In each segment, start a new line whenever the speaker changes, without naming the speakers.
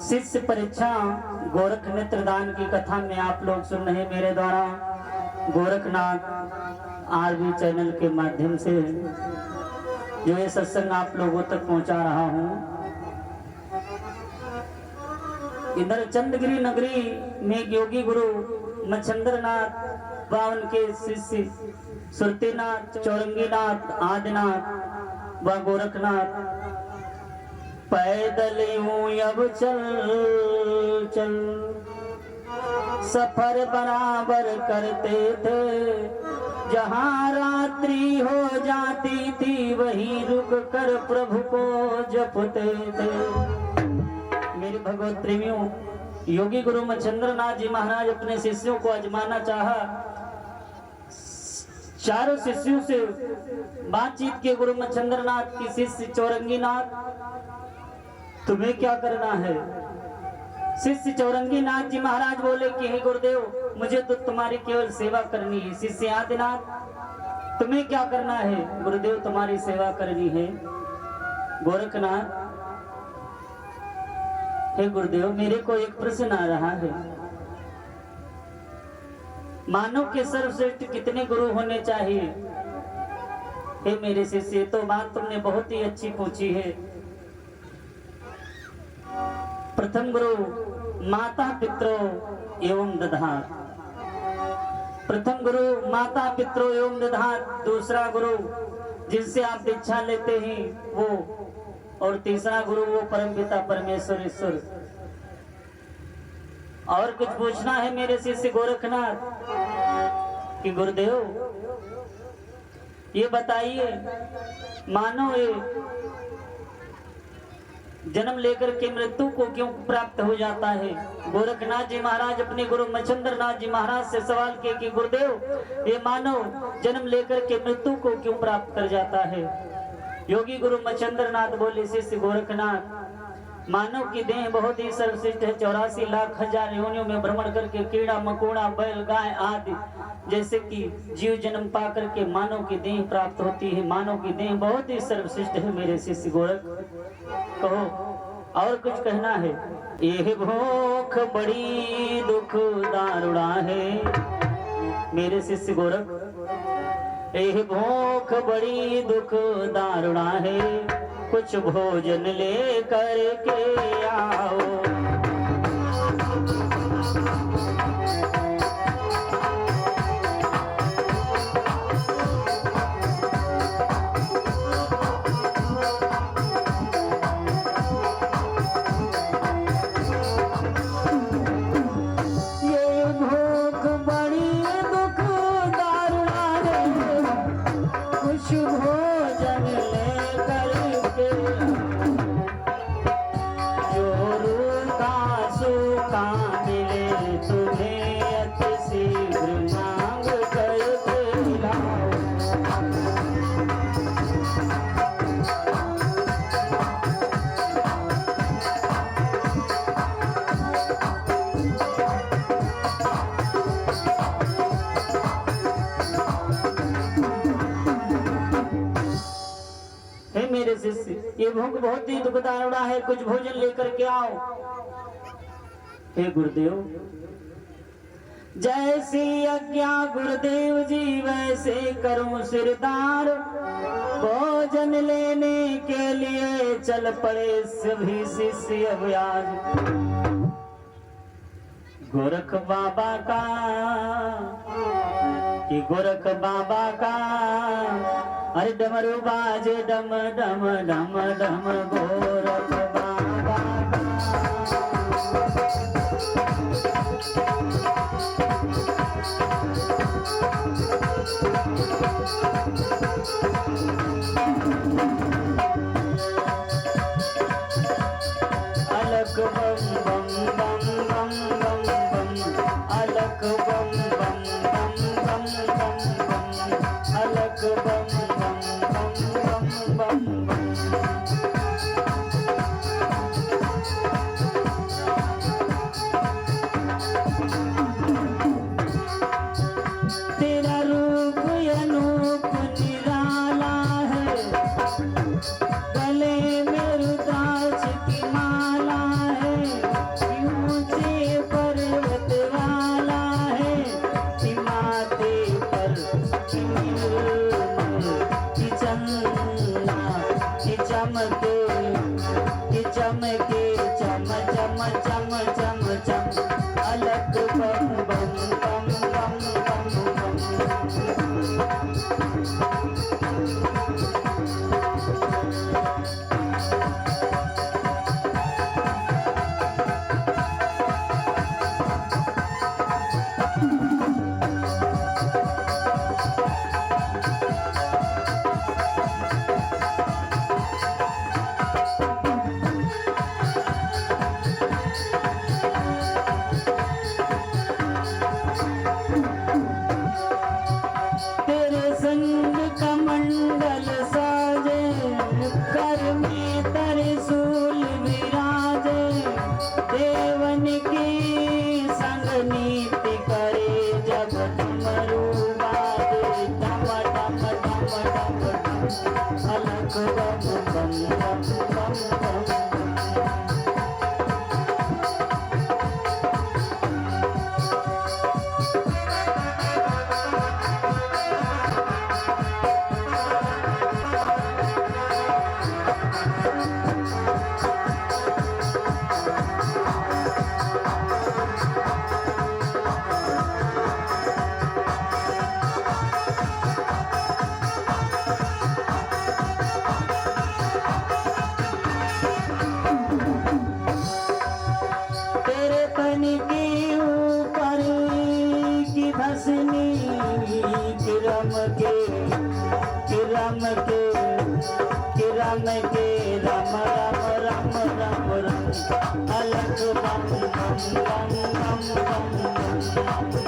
शिष्य परीक्षा गोरख नेत्रदान की कथा में आप लोग सुन रहे मेरे द्वारा गोरखनाथ आरबी चैनल के माध्यम से जो ये सत्संग आप लोगों तक पहुंचा रहा हूं। इधर चंद्रगिरी नगरी में योगी गुरु मच्छिंद्रनाथ व उनके शिष्य सुरतीनाथ, चौरंगीनाथ, आदिनाथ व गोरखनाथ पैदल यूं अब चल चल सफर बराबर करते थे। जहाँ रात्रि हो जाती थी वहीं रुक कर प्रभु को जपते थे। मेरे भगवत प्रेमियों, योगी गुरु मच्छिंद्रनाथ जी महाराज अपने शिष्यों को आजमाना चाहा। चारों शिष्यों से बातचीत के गुरु मच्छिंद्रनाथ की शिष्य चौरंगीनाथ, तुम्हें क्या करना है? शिष्य चौरंगीनाथ जी महाराज बोले कि हे गुरुदेव, मुझे तो तुम्हारी केवल सेवा करनी है। शिष्य आदिनाथ, तुम्हें क्या करना है? गुरुदेव, तुम्हारी सेवा करनी है। गोरखनाथ, हे गुरुदेव, मेरे को एक प्रश्न आ रहा है। मानव के सर्वश्रेष्ठ कितने गुरु होने चाहिए? हे मेरे शिष्य, तो बात तुमने बहुत ही अच्छी पूछी है। प्रथम गुरु माता पितरों एवं दधात, प्रथम गुरु माता पितरों एवं दधात, दूसरा गुरु जिनसे आप दीक्षा लेते हैं वो, और तीसरा गुरु वो परमपिता परमेश्वर ईश्वर। और कुछ पूछना है मेरे शिष्य गोरखनाथ कि गुरुदेव ये बताइए, मानो ये जन्म लेकर के मृत्यु को क्यों प्राप्त हो जाता है? गोरखनाथ जी महाराज अपने गुरु मच्छिंद्रनाथ जी महाराज से सवाल किए कि गुरुदेव, ये मानव जन्म लेकर के मृत्यु को क्यों प्राप्त कर जाता है? योगी गुरु मच्छिंद्रनाथ बोले, शिष्य गोरखनाथ, मानव की देह बहुत ही सर्वश्रेष्ठ है। 84 लाख हजार योनियों में भ्रमण करके कीड़ा मकोड़ा बैल गाय आदि जैसे कि जीव जन्म पा करके मानव की देह प्राप्त होती है। मानव की देह बहुत ही सर्वश्रेष्ठ है। मेरे शिष्य गोरख, कहो और कुछ कहना है? यह भूख बड़ी दुख दारुणा है। मेरे शिष्य गोरख, यह भूख बड़ी दुख दारुणा है, कुछ भोजन ले करके आओ। मेरे शिष्य, ये भूख बहुत ही दुखदारुणा है, कुछ भोजन लेकर के आओ। हे गुरुदेव, जैसी आज्ञा गुरुदेव जी वैसे करूं सिरदार। भोजन लेने के लिए चल पड़े सभी शिष्य अब आज। गोरख बाबा का कि गोरख बाबा का, अरे डमरू बाजे डम डम डम डम, गोरख बाबा का। अलग बम बम बम बम बम बम, अलग बम बम बम बम बम बम, अलग बम बम बम बम। तेरा रूप अनूप निराला है, गले में रुद्राक्ष की माला है। चम चम चम चम चम अलग बम बम बम बम बम किरम के राम राम राम राम राम अलग बम बम बम बम बम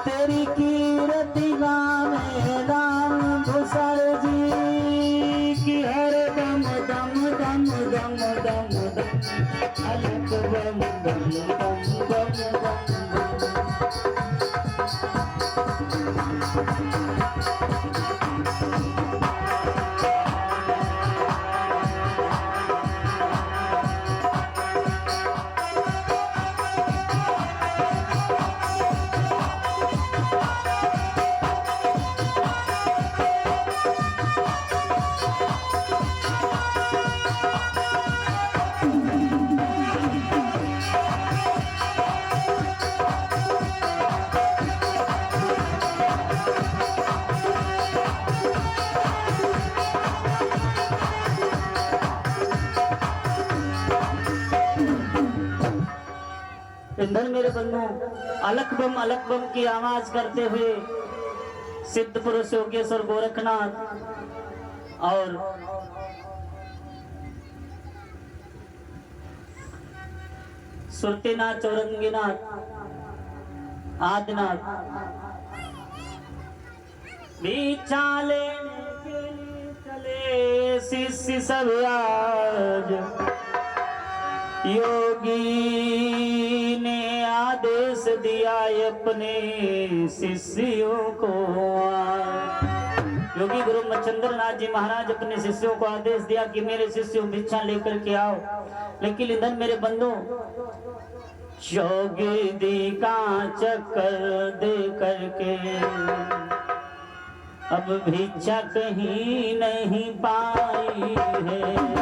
तेरी कीर्ति गावे राम भूषण जी की हर दम दम दम दम दम दम अलग बम बम बम बम बम इंधन मेरे बंधु अलख बम की आवाज करते हुए सिद्ध पुरुष योगेश्वर गोरखनाथ और सुरतीनाथ चौरंगीनाथ आदिनाथ बिचाले चले शिष्य सब आज योगी ने आदेश दिया अपने शिष्यों को। योगी गुरु मच्छिंद्र नाथ जी महाराज अपने शिष्यों को आदेश दिया कि मेरे शिष्यों भिक्षा लेकर के आओ। लेकिन इधर मेरे बंधु योगी दी का चक्कर दे करके अब भिक्षा कहीं नहीं पाई है।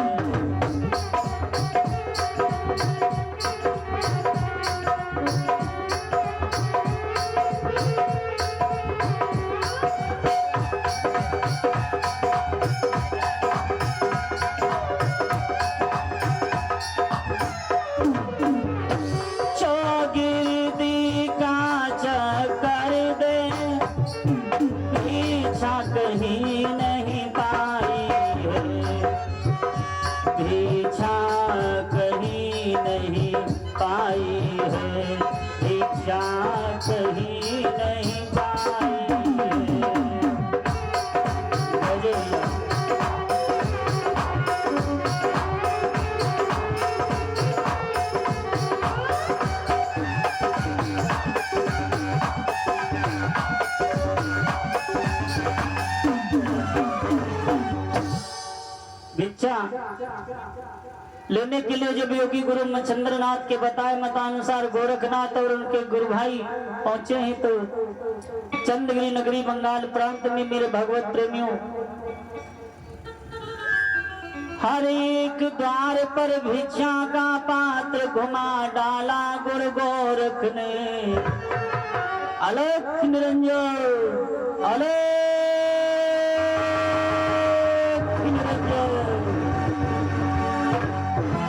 कहीं नहीं पाई है भिक्षा कहीं नहीं पाई है भिक्षा कहीं नहीं पाई है। लेने के लिए जब योगी गुरु मच्छिंद्र नाथ के बताए मतानुसार गोरखनाथ और उनके गुरु भाई पहुंचे हैं तो चंद्रगिरी नगरी बंगाल प्रांत में मेरे भगवत प्रेमियों हर एक द्वार पर भिक्षा का पात्र घुमा डाला गुरु गोरख ने। अलख निरंजन अलख निरंजन।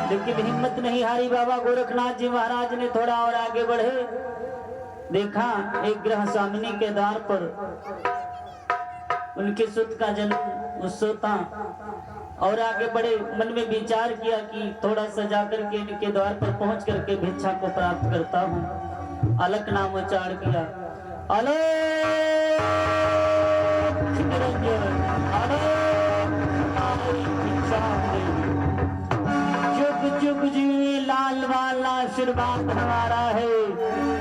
लेकिन हिम्मत नहीं हारी बाबा गोरखनाथ जी महाराज ने थोड़ा और आगे बढ़े। देखा एक ग्रह स्वामिनी के द्वार पर उनके सुत का जन्म उत्सव था और आगे बढ़े। मन में विचार किया कि थोड़ा सा जाकर के इनके द्वार पर पहुंच करके भिक्षा को प्राप्त करता हूँ। अलख नाम उच्चार किया। अलख निरंजन जुग जुग जी लाल वाला आशीर्वाद हमारा है।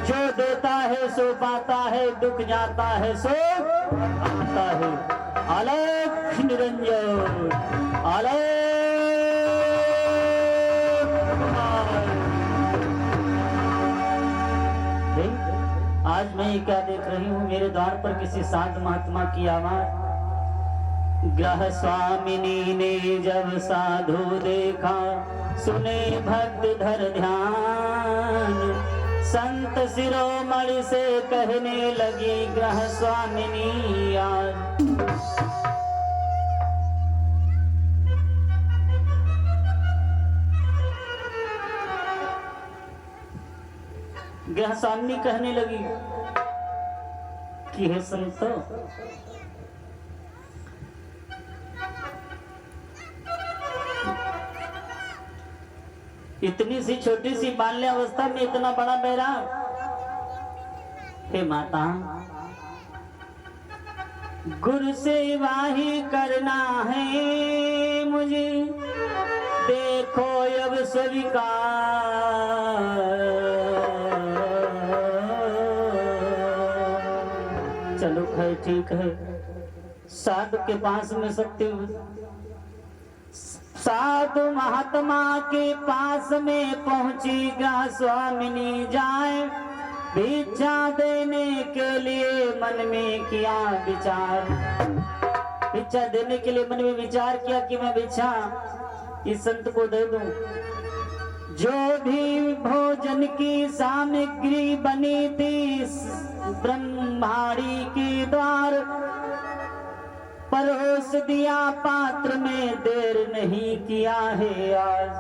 जो देता है सो पाता है, दुख जाता है सो आता है। अलख निरंजन अलख। आज मैं ये क्या देख रही हूँ, मेरे द्वार पर किसी संत महात्मा की आवाज। ग्रह स्वामिनी ने जब साधु देखा, सुने भक्त धर ध्यान। संत शिरोमणि से कहने लगी ग्रह स्वामिनी आज। ग्रह स्वामिनी कहने लगी कि हे संतो, इतनी सी छोटी सी बाल्यावस्था में इतना बड़ा बैराग। हे माता, गुरु सेवा ही करना है मुझे, देखो अब स्वीकार। चलो है ठीक है। साधु के पास में सत्य, साधु महात्मा के पास में पहुंची ग्रह स्वामिनी जाए। भिक्षा देने के लिए मन में किया विचार। भिक्षा देने के लिए मन में विचार किया कि मैं भिक्षा इस संत को दे दूं। जो भी भोजन की सामग्री बनी थी ब्रह्माड़ी के द्वार, परोस दिया पात्र में, देर नहीं किया है आज।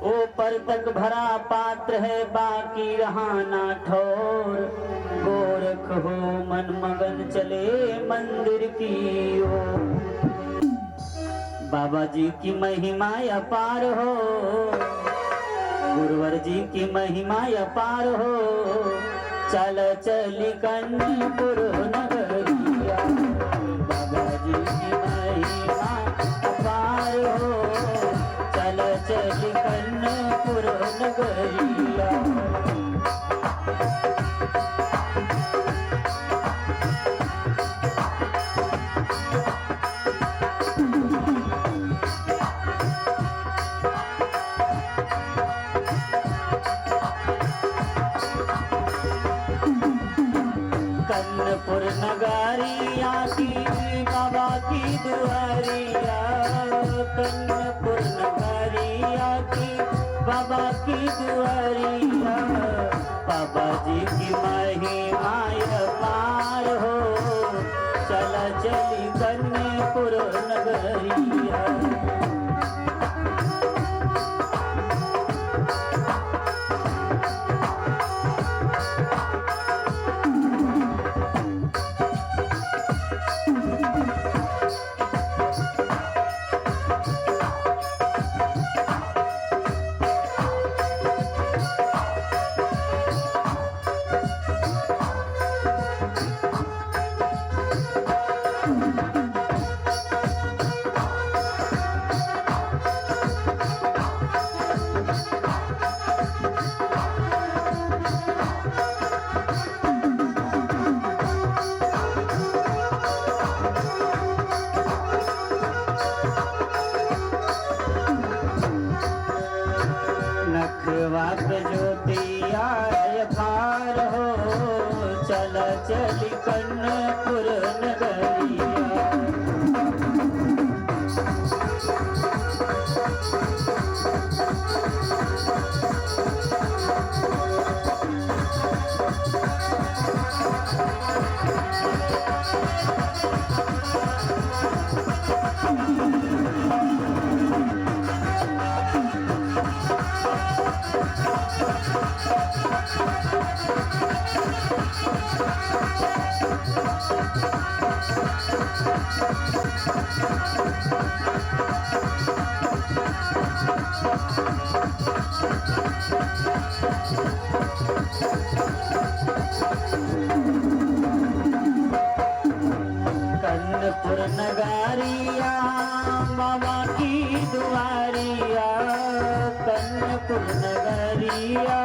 ऊपर तक भरा पात्र है, बाकी रहा ना ठोर। गोरख हो मन मगन चले मंदिर की ओर। बाबा जी की महिमा अपार हो, गुरुवर जी की महिमा अपार हो। चल चली कन्नपुर नगरिया, बाबा जी की महिमा अपार हो। चल चली कन्नपुर नगरिया। कन्नपुर नगरिया की बाबा की दुआरिया। कन्नपुर नगरिया की बाबा की दुआरिया। बाबा जी की महिमा अपार हो। चला चली कन्नपुर नगरिया। मड़वा पे ज्योतिया पार हो, चल चली कन्नपुर नगरिया। कन्नपुर नगरिया बाबा की दुआरिया, कन्नपुर नगरिया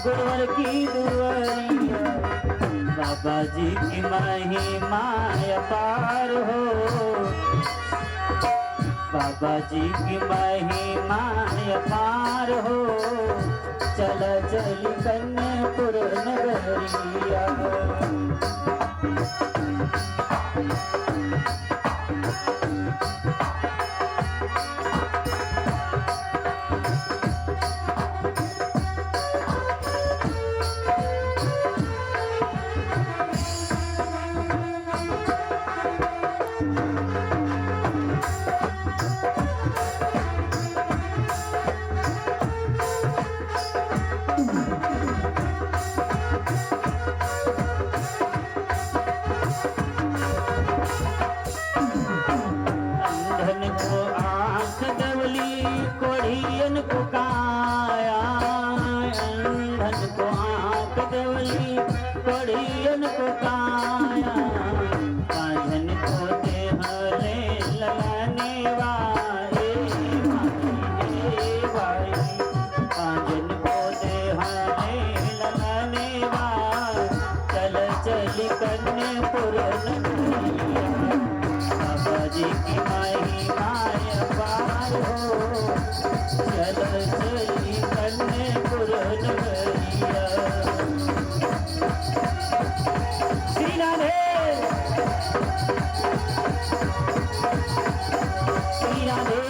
गुरुवर की दुआरिया। बाबा जी की महिमा अपार हो, बाबा जी की महिमा अपार हो, चल चली कन्नपुर नगरिया। कोढ़ियन को काया, अंधन को आँख देवली कोढ़ियन को काया। पांझन को देह ले लगाने वाले भाई, पांझन को देह ले लगाने वाले, चल चली कन्नपुर नगरिया। बाबा जी की महिमा अपार हो, चल चली कन्नपुर नगरिया। श्री राधे श्री राधे।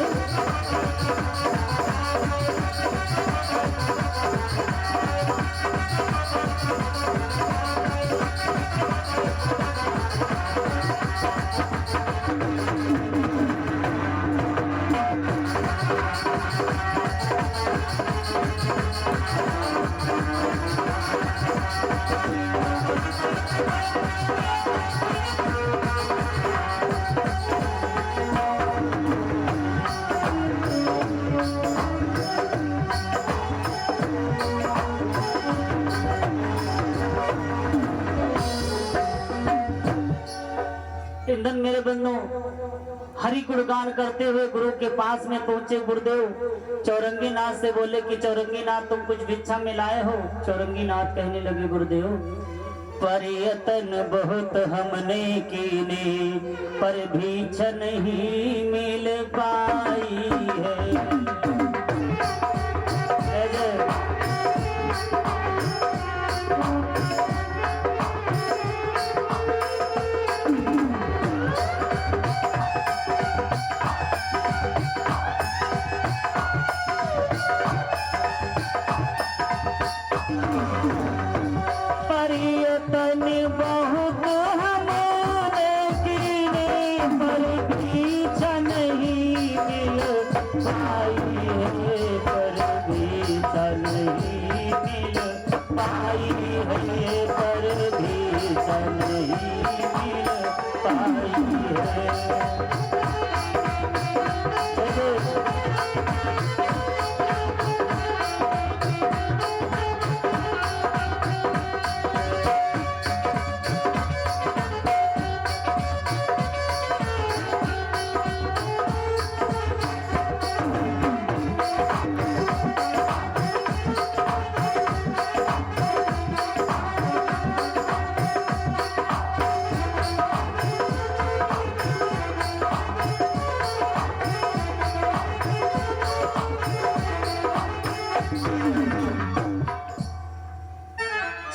इंधन मेरे बंधु हरि गुणगान करते हुए गुरु के पास में पहुंचे गुरुदेव चौरंगी नाथ से बोले कि चौरंगी नाथ तुम कुछ भिक्षा में लाए हो। चौरंगी नाथ कहने लगे गुरुदेव प्रयत्न बहुत हमने कीने, पर भिक्षा नहीं मिल पाई है। बहुत हमने कीने, पर भिक्षा नहीं मिल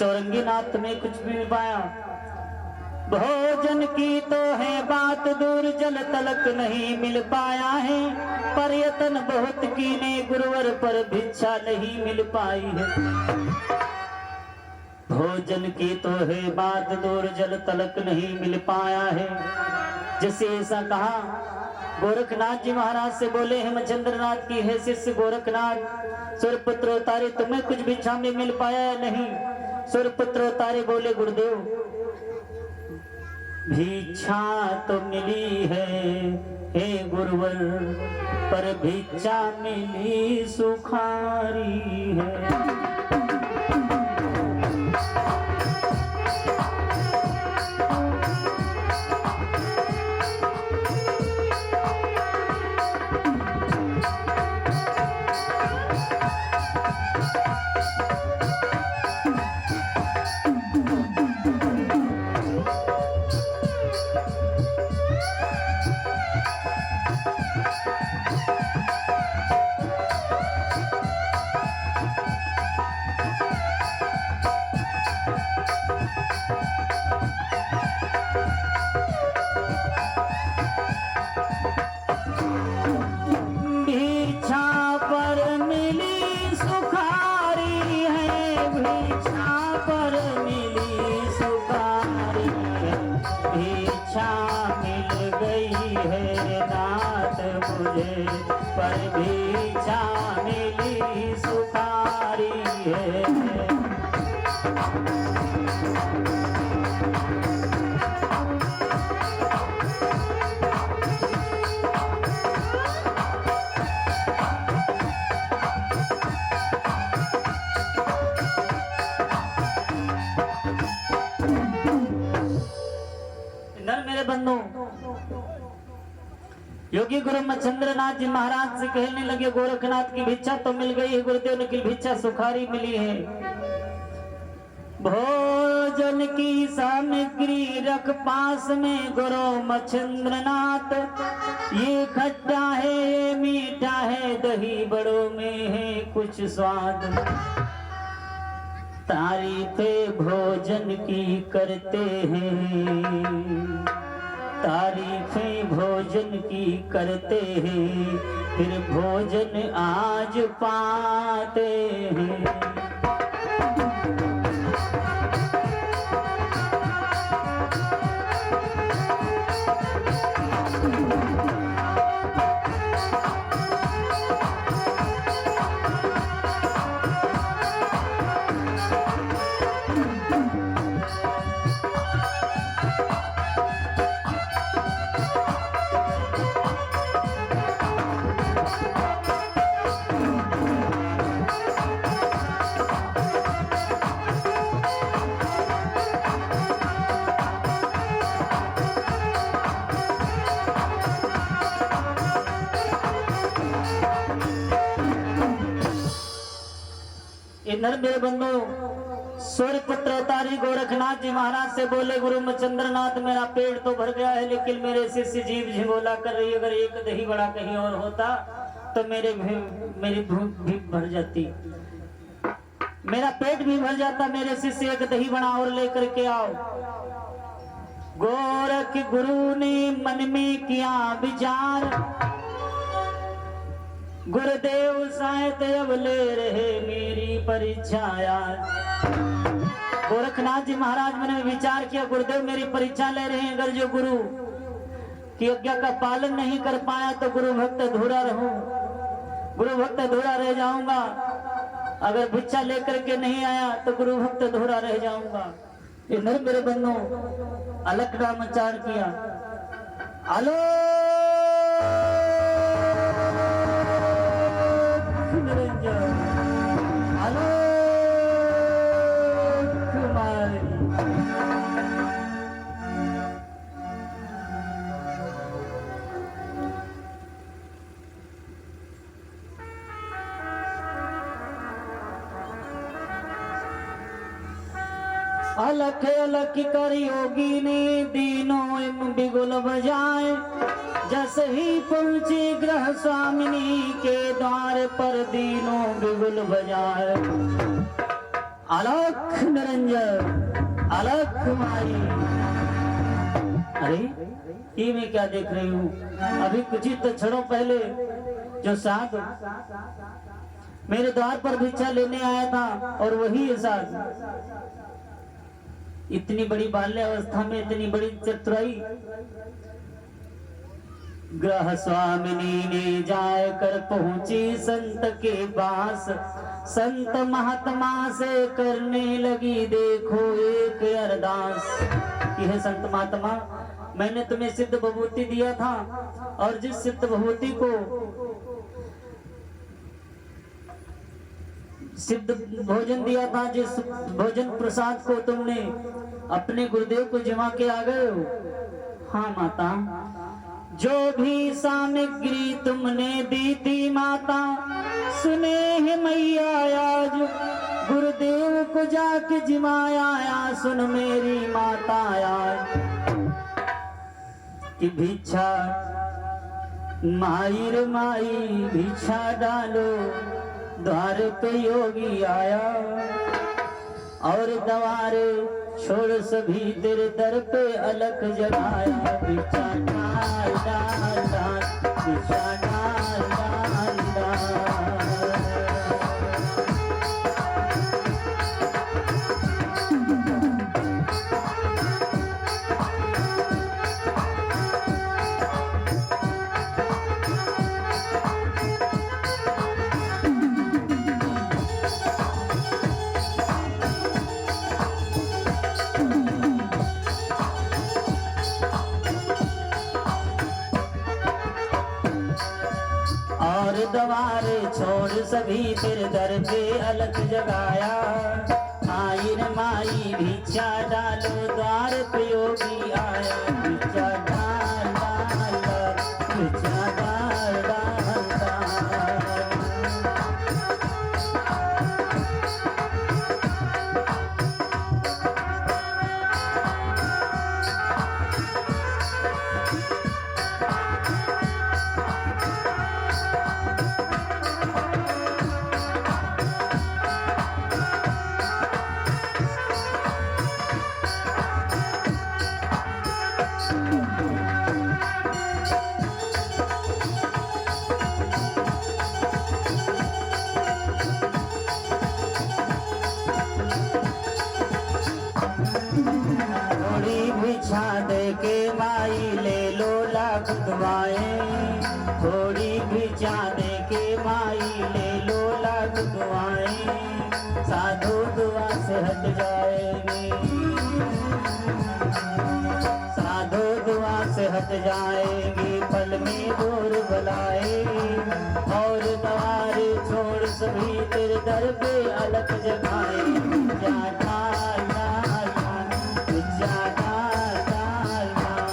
चौरंगी नाथ में कुछ भी नहीं पाया। भोजन की तो है बात दूर जल तलक नहीं मिल पाया है, प्रयत्न बहुत कीने गुरुवर पर भिक्षा नहीं मिल पाई है। भोजन की तो है बात दूर जल तलक नहीं मिल पाया है। जैसे ऐसा कहा गोरखनाथ जी महाराज से बोले हेमचंद्र नाथ की है शिष्य गोरखनाथ सूर्यपुत्र तारे तुम्हें कुछ भिक्षा में मिल पाया या नहीं? सूर्यपुत्र तारे बोले गुरुदेव भिक्षा तो मिली है हे गुरुवर, पर भिक्षा मिली सुखारी है। पर भिक्षा मिली सुखारी है। इधर मेरे बंधु योगी गुरु मच्छिंद्र नाथ जी महाराज से कहने लगे गोरखनाथ की भिक्षा तो मिल गई है गुरुदेव ने की भिक्षा सुखारी मिली है। भोजन की सामग्री रख पास में गुरु मच्छिंद्र नाथ, ये खट्टा है ये मीठा है दही बड़ों में है कुछ स्वाद। तारीफे भोजन की करते हैं, तारीफें भोजन की करते हैं, फिर भोजन आज पाते हैं। इधर मेरे बंधु सूर्यपुत्र अवतारी गोरखनाथ जी महाराज से बोले गुरु मच्छिंद्र नाथ मेरा पेट तो भर गया है लेकिन मेरे शिष्य जीव झिंगोला कर रही, अगर एक दही बड़ा कहीं और होता तो मेरी भूख भी भर जाती, मेरा पेट भी भर जाता। मेरे शिष्य एक दही बड़ा और लेकर के आओ। गोरख गुरु ने मन में किया विचार, गुरुदेव शायद अब ले रहे मेरी परीक्षा यार। गोरखनाथ जी महाराज मैंने विचार किया गुरुदेव मेरी परीक्षा ले रहे हैं, अगर जो गुरु की आज्ञा का पालन नहीं कर पाया तो गुरु भक्त अधूरा रहूं, गुरु भक्त अधूरा रह जाऊंगा। अगर भिक्षा लेकर के नहीं आया तो गुरु भक्त अधूरा रह जाऊंगा। इधर मेरे बंधु अलग नाम उच्चार किया, आलो अलख अलख कर योगी ने दीनों बिगुल बजाए, जस ही पहुंचे ग्रह स्वामिनी के द्वार पर दीनों बिगुल बजाए। अलख निरंजन अलख माई। अरे ये मैं क्या देख रही हूँ? अभी कुछ ही तो क्षणों पहले जो साधु मेरे द्वार पर भिक्षा लेने आया था और वही है साधु। इतनी बड़ी बाल्यावस्था में इतनी बड़ी चतुराई। ग्रह स्वामिनी ने जाए कर पहुंची संत के पास, संत महात्मा से करने लगी देखो एक अरदास। यह संत महात्मा, मैंने तुम्हें सिद्ध भभूति दिया था और जिस सिद्ध भभूति को सिद्ध भोजन दिया था, जिस भोजन प्रसाद को तुमने अपने गुरुदेव को जमा के आ गए हो। हाँ माता, जो भी सामग्री तुमने दी थी माता, सुने है मैया आज गुरुदेव को जाके जिमाया। सुन मेरी माता आज कि भिक्षा माई रे माई भिक्षा डालो, द्वार पे योगी आया और द्वारे छोड़ सभी तेरे दर पे अलग जगाया। भिक्षा डाल डाल डाल, भिक्षा डाल डाल डाल। और द्वारे छोड़ सभी तेरे दर पे अलग जगाया। माई रे माई भिक्षा डालो, द्वार पे योगी आया। भिक्षा डाल डाल डाल, भिक्षा डाल डाल डाल। थोड़ी भिक्षा दे के माई ले लो लाख दुआएं। थोड़ी भिक्षा दे के माई ले लो लाख दुआएं। साधु दुआ से हट जाएंगे, साधु दुआ से हट जाएंगे, पल में दूर बुलाए। और द्वारे छोड़ सभी तेरे दर पे अलग जगाए। भिक्षा डाल डाल डाल, भिक्षा डाल डाल डाल।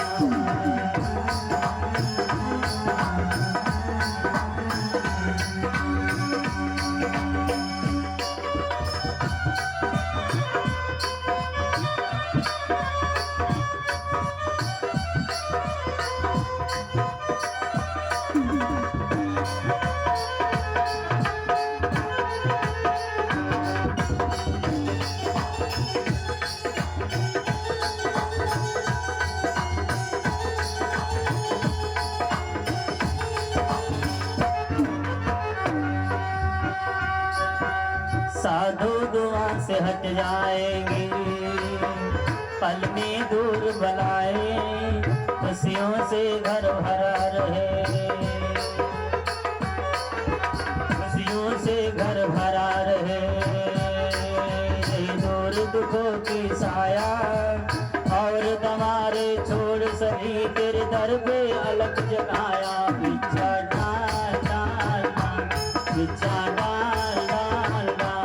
साधु दुआ से हट जाएंगे, पल में दूर बुलाए। खुशियों से घर भरा रहे, खुशियों से घर भरा रहे। दूर दुखों की साया और दवारे छोड़ सभी तेरे दर पे अलग जगाया। भिक्षा डाल डाल डाल, भिक्षा डाल डाल डाल।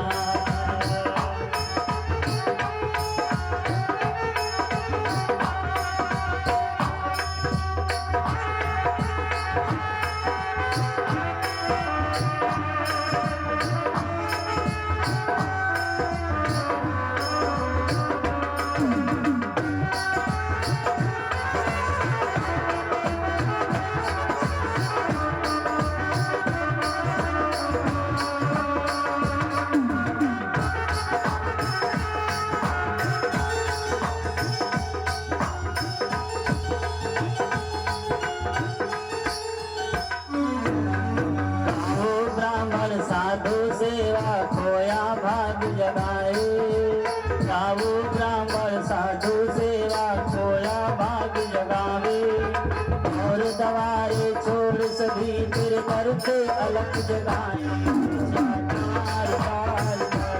सेवा खोया भाग जगाए। गाओ ब्राह्मण साधु सेवा खोया भाग जगावे। और दवारे छोड़ सभी तेरे दर पे अलग जगाए। भिक्षा डाल डाल डाल।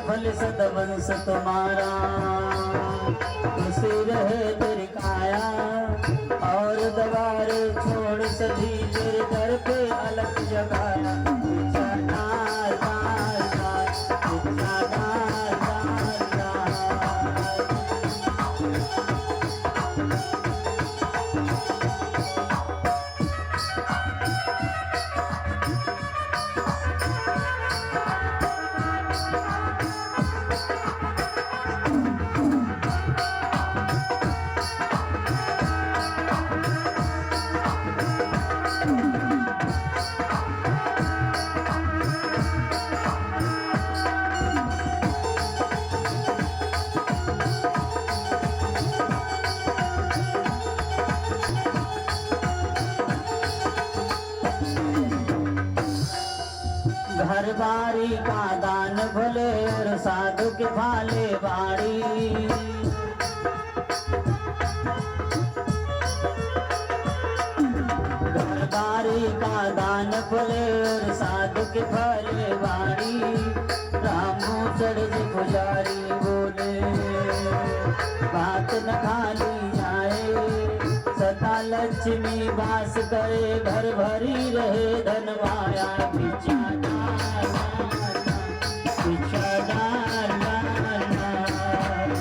फल सदवंश तुम्हारा खुशी रहे तेरी काया। और दवारे छोड़ सभी तेरे दर पे अलग जगाया। भिक्षा डाल डाल डाल, भिक्षा डाल डाल डाल। घर बारी का दान भले और साधु के भाले बाड़ी। घर बारी का दान भले और साधु के भाले बाड़ी। रामू चढ़ जी पुजारी बोले बात न खाली जाए। सदा लक्ष्मी वास करे घर भरी रहे धन माया। भिक्षा भिक्षा डाल डाल डाल।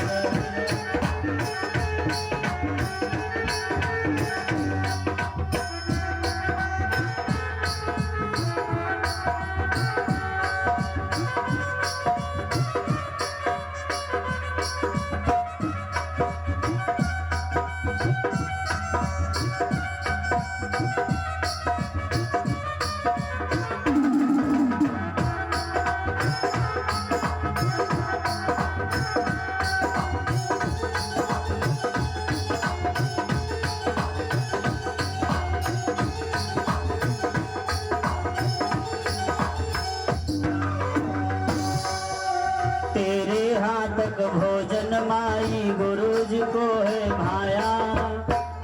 तेरे हाथक भोजन माई गुरुज को है भाया।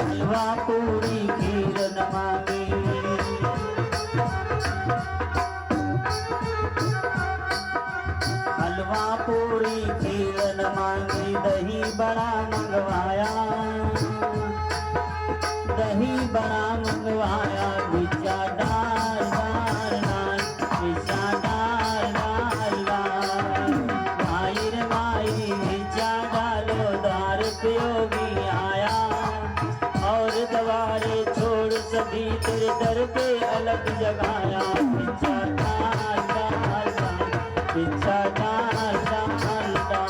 हलवा पूरी खीर न मांगी। हलवा पूरी खीर न मांगी। दही बड़ा मंगवाया। दही बड़ा मंगवाया। भिक्षा डाल डाल डाल, भिक्षा डाल डाल डाल। माई रे माई भिक्षा डालो द्वार पे योगी आया। और दवारे छोड़ सभी तेरे दर पे अलग जगाया। भिक्षा डाल डाल डाल, भिक्षा डाल डाल डाल।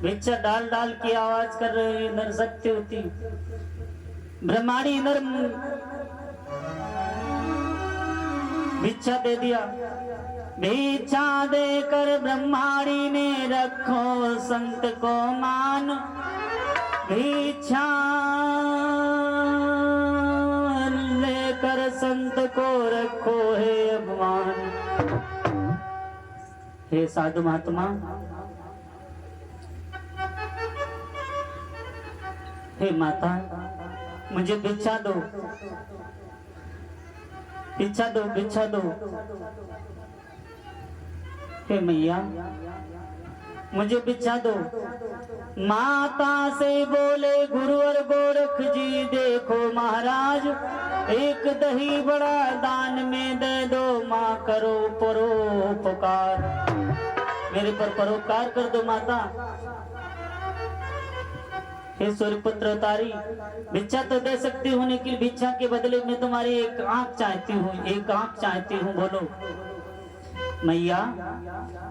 भिक्षा डाल डाल की आवाज कर रहे नर सत्य होती। ब्रह्माणी नर भिक्षा दे दिया। भिक्षा देकर ब्रह्माणी ने रखो संत को मान। भिक्षा लेकर संत को रखो है अपमान। हे साधु महात्मा, हे माता, मुझे भिक्षा दो, भिक्षा दो, भिक्षा दो। हे मैया, मुझे भिक्षा दो। माता से बोले गुरुवर गोरख जी, देखो महाराज, एक दही बड़ा दान में दे दो, माँ करो परोपकार, मेरे पर परोपकार कर दो माता। हे सूर्यपुत्र अवतारी, भिक्षा तो दे सकती हूँ, लेकिन भिक्षा के बदले में तुम्हारी एक आंख चाहती हूँ, एक आंख चाहती हूँ। बोलो मैया,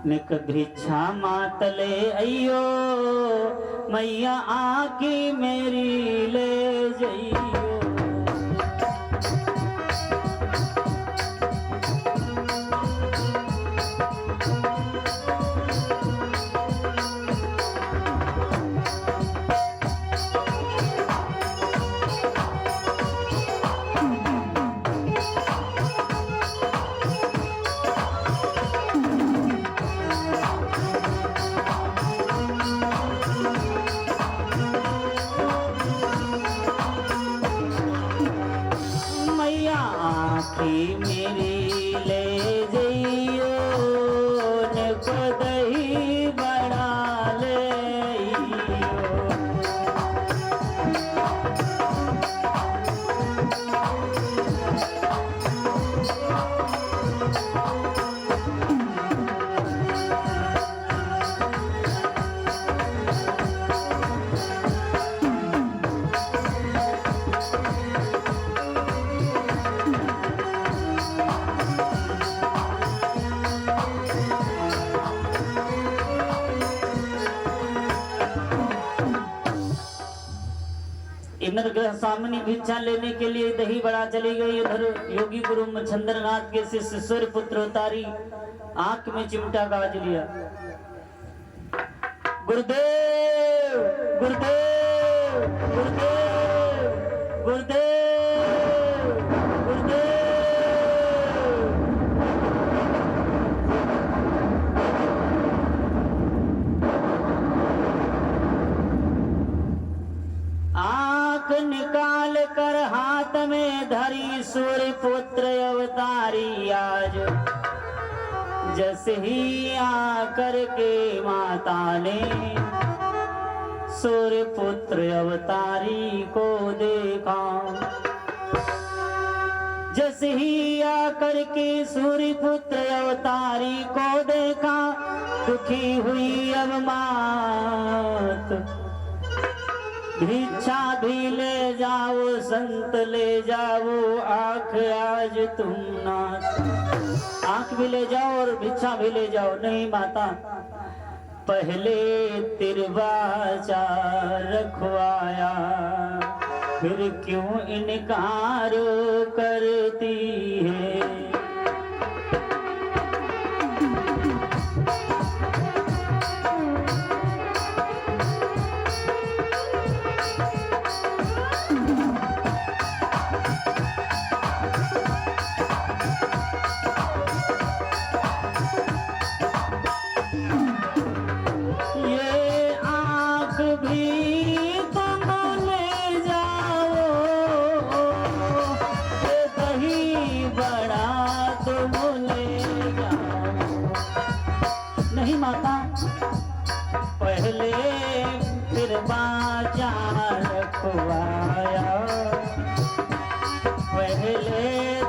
मैं भिक्षा मातले अयो, मैया आँखी मेरी ले जइयो। इंद्रग्रह सामने भिक्षा लेने के लिए दही बड़ा चली गई। उधर योगी गुरु मच्छंद्र नाथ के शिष्य सूर्यपुत्र अवतारी आंख में चिमटा गाज लिया। गुरुदेव गुरुदेव गुरुदेव गुरुदेव गुरुदेव। आंख निकाल कर हाथ में धरी सूर्यपुत्र अवतारी आज, जैसे ही आकर के माता ने सूर्यपुत्र अवतारी को देखा, जैसे ही आकर के सूर्यपुत्र अवतारी को देखा, दुखी हुई अब मात। भिक्षा भी ले जाओ संत ले जाओ, आंख आज तुम नाथ। आंख भी ले जाओ और भिक्षा भी ले जाओ। नहीं माता, पहले तिरबाचा रखवाया, फिर क्यों इनकार करती है। नहीं माता, पहले फिर बाजा रखवाया, पहले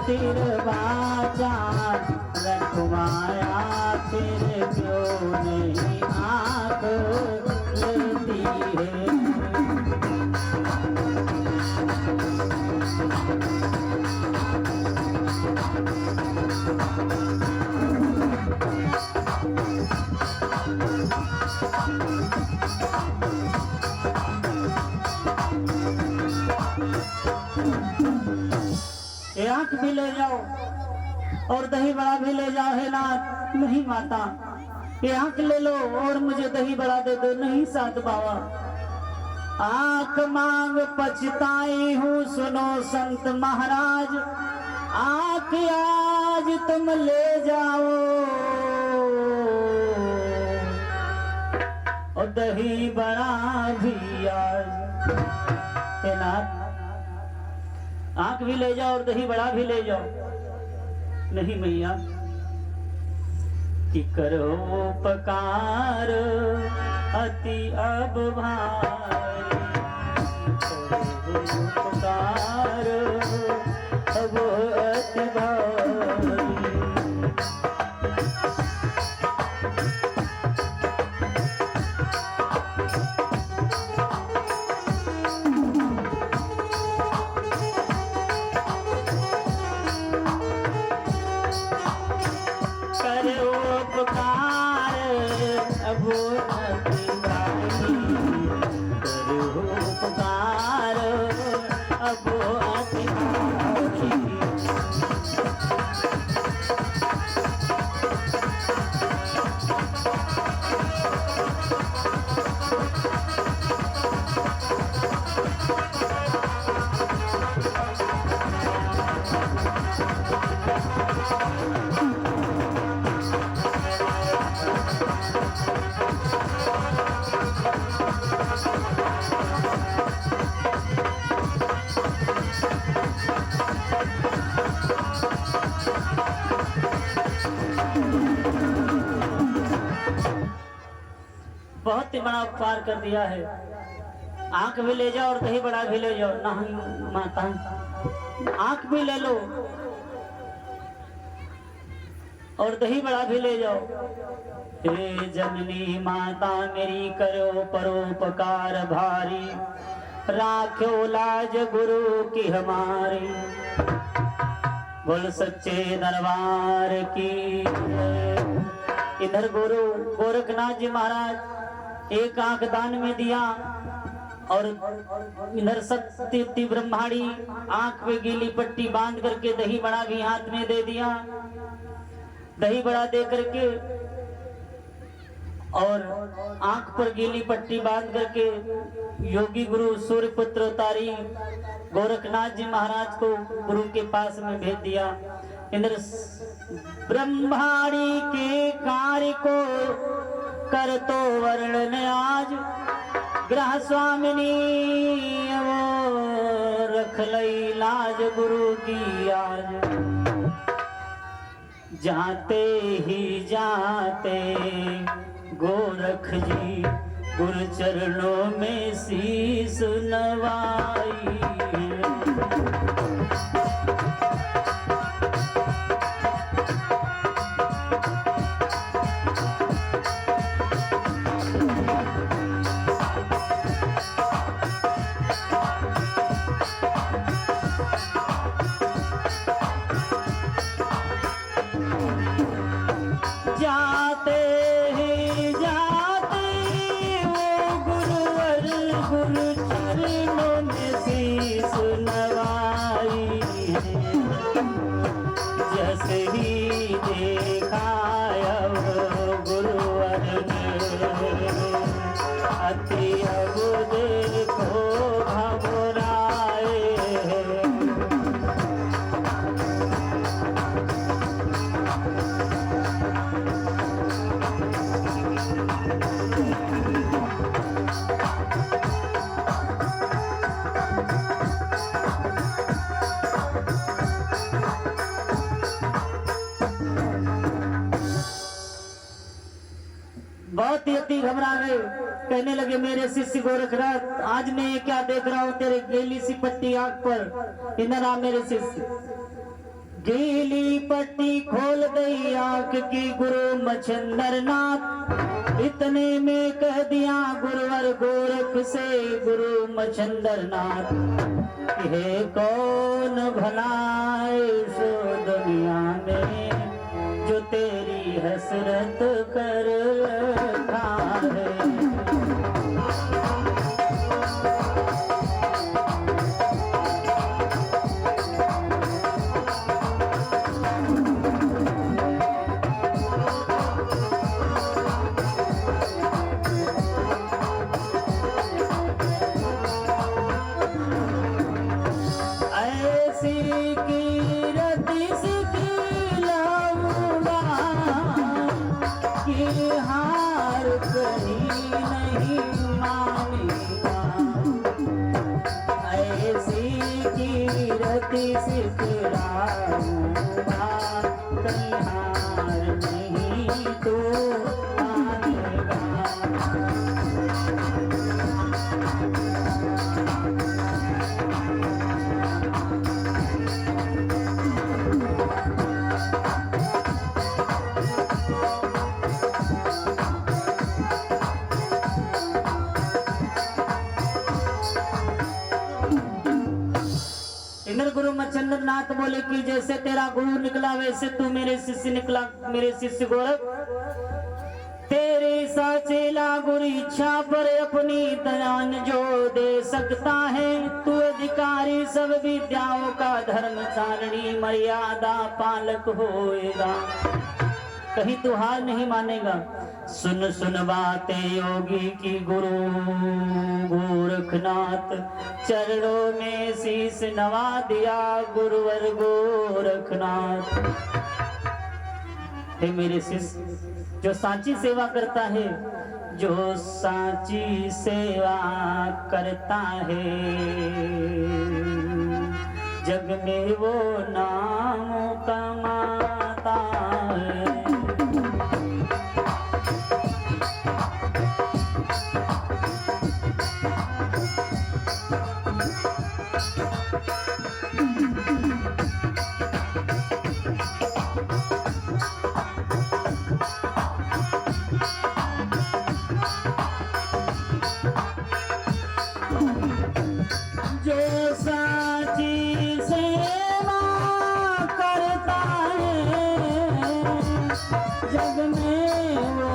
फिर बाजा रखवाया, फिर क्यों नहीं आँख लेती है। ये आंख भी ले जाओ और दही बड़ा भी ले जाओ है नाथ। नहीं माता, ये आंख ले लो और मुझे दही बड़ा दे दो। नहीं साध बाबा, आंख मांग पछताई हूँ सुनो संत महाराज, आंख आज तुम ले जाओ और दही बड़ा भी आज। आंख भी ले जाओ और दही बड़ा भी ले जाओ। नहीं मैया कि करो उपकार अति अब भारी, करो उपकार अब अति भारी। बहुत ही बड़ा उपकार कर दिया है। आंख भी ले जाओ और दही बड़ा भी ले जाओ। नहीं माता, आंख भी ले लो और दही बड़ा भी ले जाओ। हे जननी माता मेरी करो परोपकार भारी, राखो लाज गुरु की हमारी। बोल सच्चे दरबार की। इधर गुरु गोरखनाथ जी महाराज एक आंख दान में दिया और इधर सत्य ब्रह्माणी आंख पे गीली पट्टी बांध करके दही बड़ा भी हाथ में दे दिया। दही बड़ा दे करके और आंख पर गीली पट्टी बांध करके योगी गुरु सूर्यपुत्र उतारी गोरखनाथ जी महाराज को गुरु के पास में भेज दिया। इधर ब्रह्माणी के कार्य को कर तो वर्णन आज, ग्रह स्वामिनी वो रख लई लाज गुरु की आज। जाते ही जाते गोरख जी गुरु चरणों में शीस नवाई। बहुत ही अति घबरा गए। कहने लगे मेरे शिष्य गोरखनाथ आज मैं ये क्या देख रहा हूँ तेरे गीली सी पट्टी आंख पर। इधर आ मेरे शिष्य। गीली पट्टी खोल दई आंख की गुरु मच्छिंद्र नाथ, इतने में कह दिया गुरुवर गोरख से गुरु मच्छिंद्र नाथ। हे कौन भला इस दुनिया में जो तेरी हसरत कर रखा है। मोती सिखलाऊंगा, कहीं हार नहीं तो मानेगा। इंद्र गुरु मच्छिंद्र नाथ बोले कि जैसे तेरा गुरु निकला वैसे तू मेरे शिष्य निकला, मेरे शिष्य गोरख। तेरे साचेला गुरु इच्छा पर अपनी दयान जो दे सकता है। तू अधिकारी सब विद्याओं का धर्मचारिणी मर्यादा पालक होएगा, कहीं तू हार नहीं मानेगा। सुन सुन बातें योगी की गुरु गोरखनाथ, चरणों में शीश नवा दिया गुरुवर गोरखनाथ। हे मेरे शिष्य, जो सांची सेवा करता है, जो सांची सेवा करता है, जग में वो नाम कमाता है। जो साची सेवा करता है, जग में वो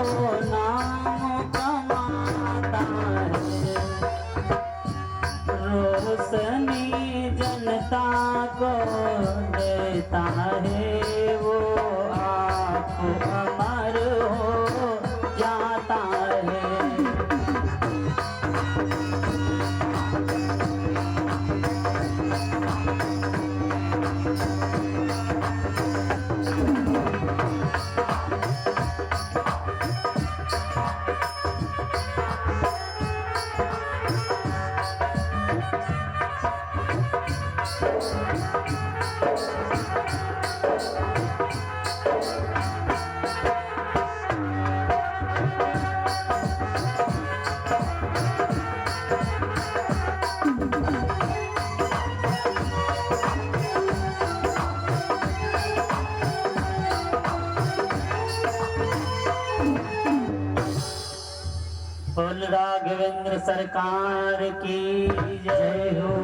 नाम कमाता है। रोशनी जनता को देता है, वो आप अमर हो जाता है। बोल राघवेंद्र सरकार की जय हो।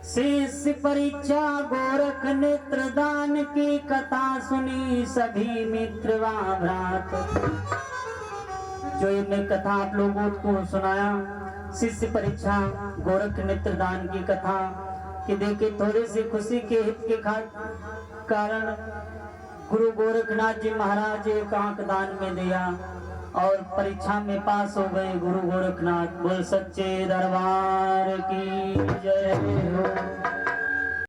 शिष्य परीक्षा गोरख नेत्रदान की कथा सुनी सभी मित्र व भ्रात। जो मैं कथा आप लोगों को सुनाया, शिष्य परीक्षा गोरख नेत्रदान की कथा, कि देखे थोड़ी सी खुशी के हित के कारण गुरु गोरखनाथ जी महाराज एक आंख दान में दिया और परीक्षा में पास हो गए गुरु गोरखनाथ। बोल सच्चे दरबार की जय हो।